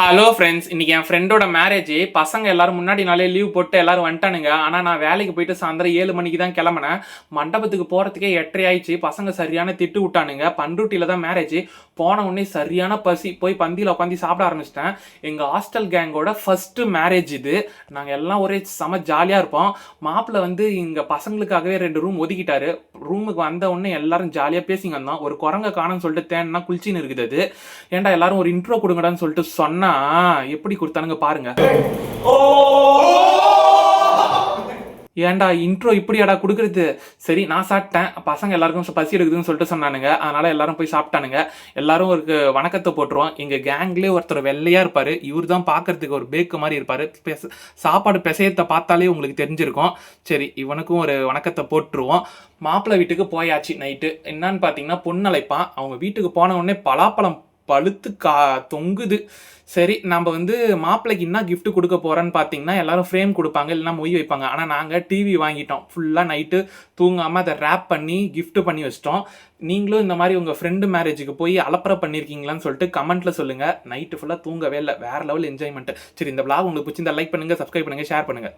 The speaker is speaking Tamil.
ஹலோ ஃப்ரெண்ட்ஸ், இன்னைக்கு என் ஃப்ரெண்டோட மேரேஜ். பசங்க எல்லாரும் முன்னாடி நாளே லீவ் போட்டு எல்லாரும் வந்துட்டானுங்க. ஆனால் நான் வேலைக்கு போயிட்டு சாயந்தரம் 7 மணிக்கு தான் கிளம்பினேன். மண்டபத்துக்கு போகிறதுக்கே 8:30 ஆயிடுச்சு. பசங்க சரியான திட்டு விட்டானுங்க. பண்ருட்டியில் தான் மேரேஜ். போன உடனே சரியான பசி, போய் பந்தியில் உட்காந்து சாப்பிட ஆரம்பிச்சிட்டேன். எங்கள் ஹாஸ்டல் கேங்கோட ஃபர்ஸ்ட் மேரேஜ் இது. நாங்கள் எல்லாம் ஒரே செம ஜாலியாக இருப்போம். மாப்பிள்ளை வந்து இங்கே பசங்களுக்காகவே 2 ரூம் ஒதுக்கிட்டாரு. ரூமுக்கு வந்த உடனே எல்லாரும் ஜாலியாக பேசிங்க வந்தோம். ஒரு குரங்க காணும்னு சொல்லிட்டு தேன்னா குளிச்சின்னு இருக்குது. அது ஏன்டா எல்லாரும் ஒரு இன்ட்ரோ கொடுங்கடான்னு சொல்லிட்டு சொன்னா எப்படி கொடுத்தானுங்க பாருங்க. ஏன்டா இன்ட்ரோ இப்படியாடா கொடுக்குறது? சரி, நான் சாப்பிட்டேன். பசங்க எல்லாருக்கும் பசி எடுக்குதுன்னு சொல்லிட்டு சொன்னானுங்க. அதனால எல்லாரும் போய் சாப்பிட்டானுங்க. எல்லாரும் ஒரு வணக்கத்தை போட்டுருவோம். எங்க கேங்லேயே ஒருத்தர் வெள்ளையா இருப்பாரு. இவர் தான் பாக்குறதுக்கு ஒரு பேக்கு மாதிரி இருப்பாரு. சாப்பாடு பிசையத்தை பார்த்தாலே உங்களுக்கு தெரிஞ்சிருக்கும். சரி, இவனுக்கும் ஒரு வணக்கத்தை போட்டுருவோம். மாப்பிள்ளை வீட்டுக்கு போயாச்சு. நைட்டு என்னன்னு பார்த்தீங்கன்னா பொண்ணு அழைப்பான். அவங்க வீட்டுக்கு போன உடனே பலாப்பழம் பழுத்து தொங்குது. சரி, நம்ம வந்து மாப்பிள்ளைக்கு என்ன கிஃப்ட் கொடுக்க போறோன்னு பார்த்தீங்கன்னா எல்லாரும் ஃப்ரேம் கொடுப்பாங்க, இல்லைன்னா மொய் வைப்பாங்க. ஆனால் நாங்கள் டிவி வாங்கிட்டோம். ஃபுல்லாக நைட்டு தூங்காமல் அதை ரேப் பண்ணி கிஃப்ட் பண்ணி வச்சிட்டோம். நீங்களும் இந்த மாதிரி உங்கள் ஃப்ரெண்டு மேரேஜுக்கு போய் அலப்பறை பண்ணியிருக்கீங்களான்னு சொல்லிட்டு கமெண்ட்டில் சொல்லுங்கள். நைட்டு ஃபுல்லாக தூங்கவே இல்லை. வேறு லெவல் என்ஜாய்மெண்ட். சரி, இந்த vlog உங்களுக்கு பிடிச்சிருந்தா லைக் பண்ணுங்கள், சப்ஸ்கிரைப் பண்ணுங்கள், ஷேர் பண்ணுங்கள்.